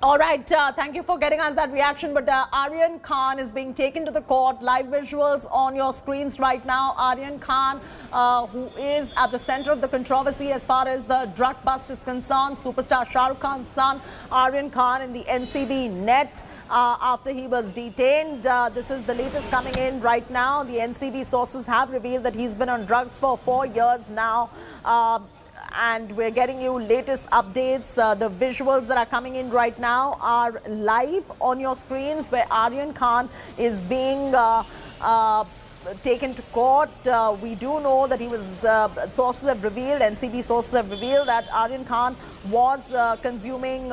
All right, thank you for getting us that reaction. But Aryan Khan is being taken to the court. Live visuals on your screens right now. Aryan Khan, who is at the center of the controversy as far as the drug bust is concerned. Superstar Shah Rukh Khan's son, Aryan Khan, in the NCB net after he was detained. This is the latest coming in right now. The NCB sources have revealed that he's been on drugs for 4 years now. And we're getting you latest updates. The visuals that are coming in right now are live on your screens, where Aryan Khan is being taken to court. We do know that he was, sources have revealed, NCB sources have revealed that Aryan Khan was consuming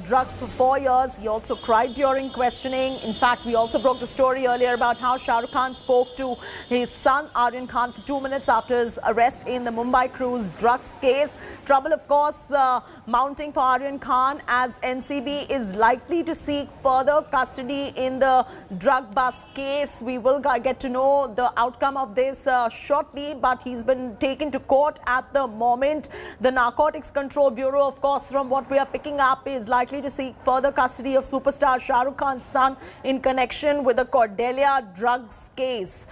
drugs for 4 years. He also cried during questioning. In fact, we also broke the story earlier about how Shah Rukh Khan spoke to his son Aryan Khan for 2 minutes after his arrest in the Mumbai Cruise drugs case. Trouble, of course, mounting for Aryan Khan as NCB is likely to seek further custody in the drug bust case. We will get to know the outcome of this shortly, but he's been taken to court at the moment. The Narcotics Control Bureau, of course, from what we are picking up, is likely to seek further custody of superstar Shah Rukh Khan's son in connection with the Cordelia drugs case.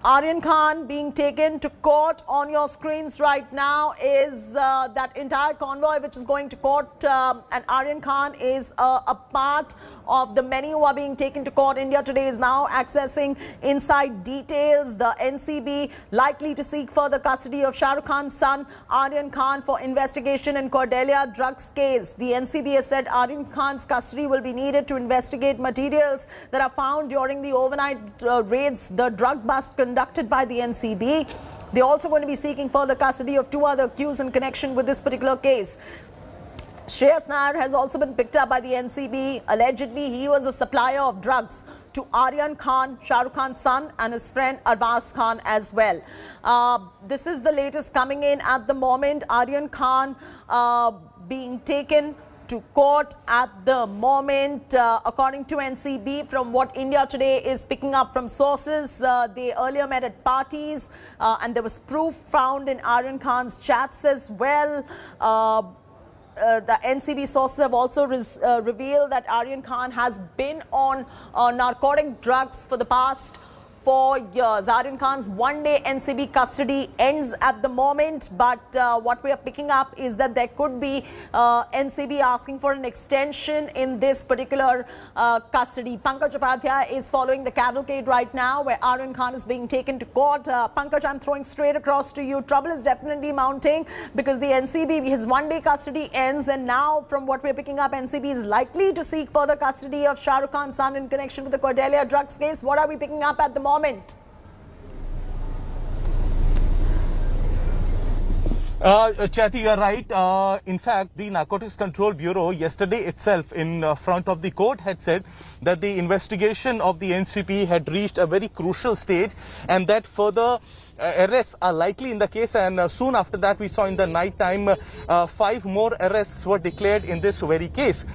Aryan Khan being taken to court on your screens right now is that entire convoy which is going to court, and Aryan Khan is a part of the many who are being taken to court. India Today is now accessing inside details. The NCB likely to seek further custody of Shah Rukh Khan's son Aryan Khan for investigation in Cordelia drugs case. The NCB has said Aryan Khan's custody will be needed to investigate materials that are found during the overnight raids, the drug bust conducted by the NCB. They're also going to be seeking further custody of 2 other accused in connection with this particular case. Shreyas Nair has also been picked up by the NCB. Allegedly, he was a supplier of drugs to Aryan Khan, Shah Rukh Khan's son, and his friend Arbaz Khan as well. This is the latest coming in at the moment. Aryan Khan being taken to court at the moment. According to NCB, from what India Today is picking up from sources, they earlier met at parties and there was proof found in Aryan Khan's chats as well. The NCB sources have also revealed that Aryan Khan has been on narcotic drugs for the past 4 years. Aryan Khan's one-day NCB custody ends at the moment, but what we are picking up is that there could be NCB asking for an extension in this particular custody. Pankaj Upadhyay is following the cavalcade right now, where Aryan Khan is being taken to court. Pankaj, I'm throwing straight across to you. Trouble is definitely mounting because the NCB, his one-day custody ends, and now from what we're picking up, NCB is likely to seek further custody of Shah Rukh Khan's son in connection with the Cordelia drugs case. What are we picking up at the moment? Chaiti, you are right. In fact, the Narcotics Control Bureau yesterday itself in front of the court had said that the investigation of the NCB had reached a very crucial stage and that further arrests are likely in the case, and soon after that we saw in the night time 5 more arrests were declared in this very case.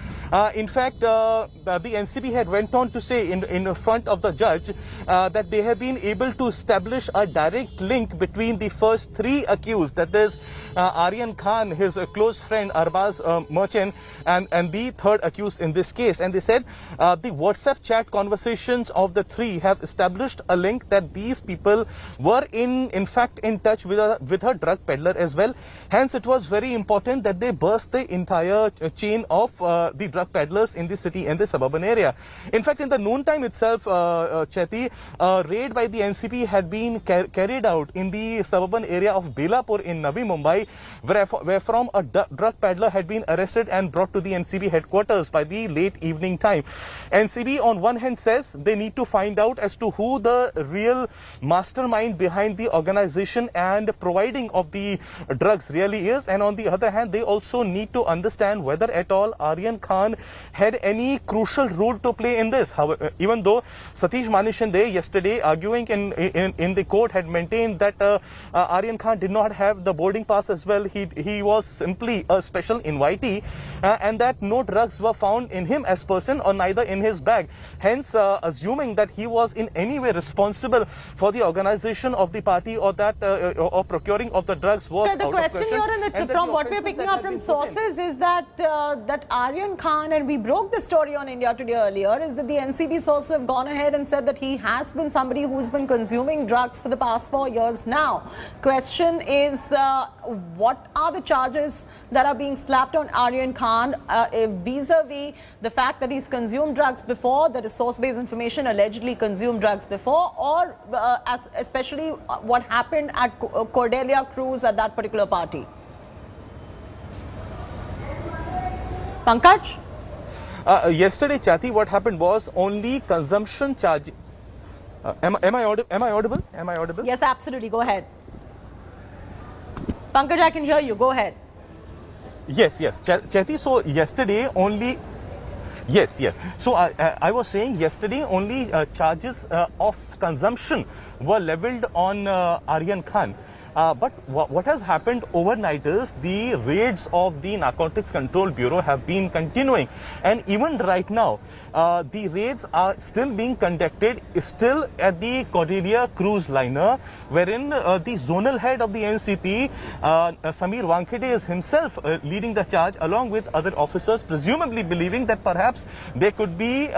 In fact, the NCB had went on to say in front of the judge that they have been able to establish a direct link between the first 3 accused, that is Aryan Khan, his close friend Arbaz Merchant, and the 3rd accused in this case. And they said the WhatsApp chat conversations of the 3 have established a link that these people were in fact in touch with a drug peddler as well. Hence, it was very important that they burst the entire chain of the drug peddlers in the city and the suburban area. In fact, in the noontime itself, Chaiti, a raid by the NCB had been carried out in the suburban area of Belapur in Navi Mumbai, where from a drug peddler had been arrested and brought to the NCB headquarters by the late evening time. NCB on one hand says they need to find out as to who the real mastermind behind the organization and providing of the drugs really is, and on the other hand they also need to understand whether at all Aryan Khan had any crucial role to play in this. However, even though Satish Manishande yesterday arguing in the court had maintained that Aryan Khan did not have the boarding pass class as well. He was simply a special invitee, and that no drugs were found in him as person or neither in his bag. Hence, assuming that he was in any way responsible for the organization of the party or that or procuring of the drugs was the out question of question. here, and from what we're picking up from sources, is that that Aryan Khan, and we broke the story on India Today earlier, is that the NCB sources have gone ahead and said that he has been somebody who's been consuming drugs for the past 4 years now. Question is, what are the charges that are being slapped on Aryan Khan vis-a-vis the fact that he's consumed drugs before, that is source-based information, allegedly consumed drugs before, or especially what happened at Cordelia Cruz at that particular party? Pankaj? Yesterday, Chatthi, what happened was only consumption charge. Am I audible? Am I audible? Yes, absolutely. Go ahead. Pankaj, I can hear you. Go ahead. Yes. Chatthi, so yesterday only... Yes. So I was saying yesterday only charges of consumption were leveled on Aryan Khan. But what has happened overnight is the raids of the Narcotics Control Bureau have been continuing. And even right now, the raids are still being conducted, still at the Cordelia Cruise liner, wherein the zonal head of the NCP, Samir Wankhede, is himself leading the charge along with other officers, presumably believing that perhaps there could be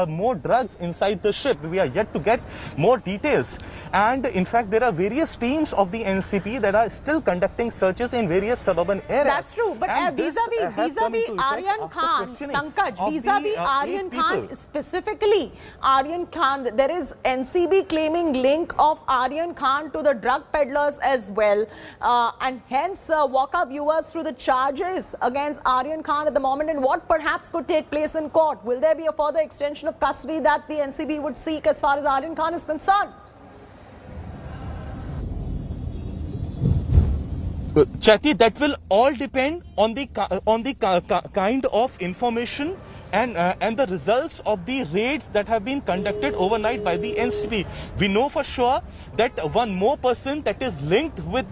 more drugs inside the ship. We are yet to get more details. And in fact, there are various teams of the NCP that are still conducting searches in various suburban areas. That's true, but vis-a-vis Aryan Khan, Pankaj, vis-a-vis Aryan Khan, specifically Aryan Khan, there is NCB claiming link of Aryan Khan to the drug peddlers as well, and hence walk our viewers through the charges against Aryan Khan at the moment and what perhaps could take place in court. Will there be a further extension of custody that the NCB would seek as far as Aryan Khan is concerned? Chatthi, that will all depend on the kind of information and the results of the raids that have been conducted overnight by the NCP. We know for sure that one more person that is linked with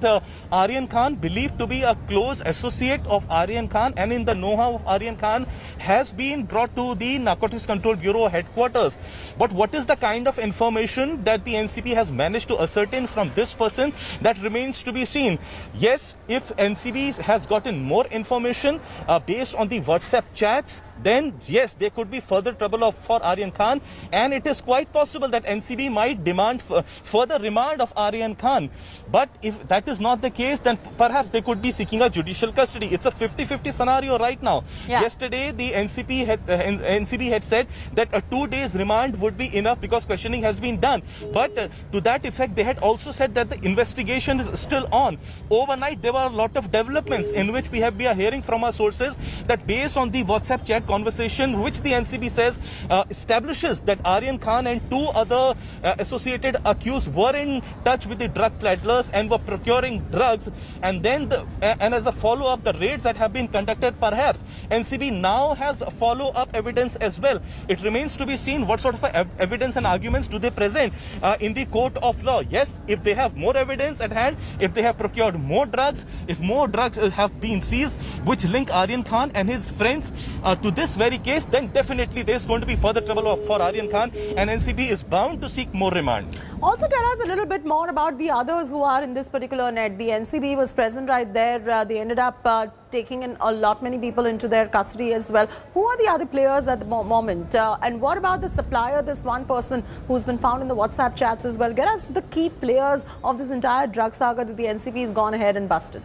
Aryan Khan, believed to be a close associate of Aryan Khan and in the know-how of Aryan Khan, has been brought to the Narcotics Control Bureau headquarters. But what is the kind of information that the NCP has managed to ascertain from this person, that remains to be seen. Yes, if NCB has gotten more information based on the WhatsApp chats, then yes, there could be further trouble for Aryan Khan, and it is quite possible that NCB might demand further remand of Aryan Khan. But if that is not the case, then perhaps they could be seeking a judicial custody. It's a 50-50 scenario right now. Yeah. Yesterday, the NCB had said that a 2 days remand would be enough because questioning has been done. But to that effect, they had also said that the investigation is still on. Overnight, there were a lot of developments in which we are hearing from our sources that based on the WhatsApp chat conversation, which the NCB says establishes that Aryan Khan and 2 other associated accused were in touch with the drug peddlers and were procuring drugs, and then as a follow-up, the raids that have been conducted, perhaps NCB now has follow-up evidence as well. It remains to be seen what sort of evidence and arguments do they present in the court of law. Yes, if they have more evidence at hand, if they have procured more drugs, if more drugs have been seized which link Aryan Khan and his friends to this very case, then definitely there's going to be further trouble for Aryan Khan, and NCB is bound to seek more remand. Also tell us a little bit more about the others who are in this particular net. The NCB was present right there. They ended up taking in a lot many people into their custody as well. Who are the other players at the moment? And what about the supplier, this one person who's been found in the WhatsApp chats as well? Get us the key players of this entire drug saga that the NCB has gone ahead and busted.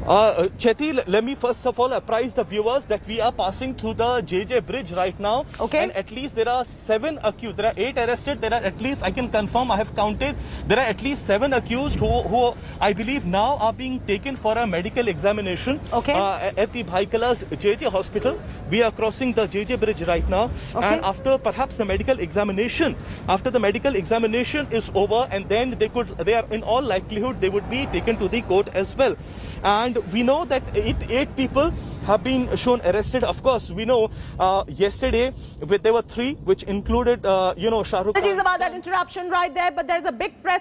Chetty, let me first of all apprise the viewers that we are passing through the JJ Bridge right now. Okay. And at least there are 7 accused. There are 8 arrested. There are at least, I can confirm, I have counted, there are at least 7 accused who I believe now are being taken for a medical examination. Okay. At the Bhaikala's JJ Hospital. We are crossing the JJ Bridge right now. Okay. And after perhaps the medical examination, is over, and then they are in all likelihood they would be taken to the court as well. And we know that eight people have been shown arrested. Of course, we know yesterday there were 3, which included, Shah Rukh Khan. Apologies about that interruption right there, but there's a big press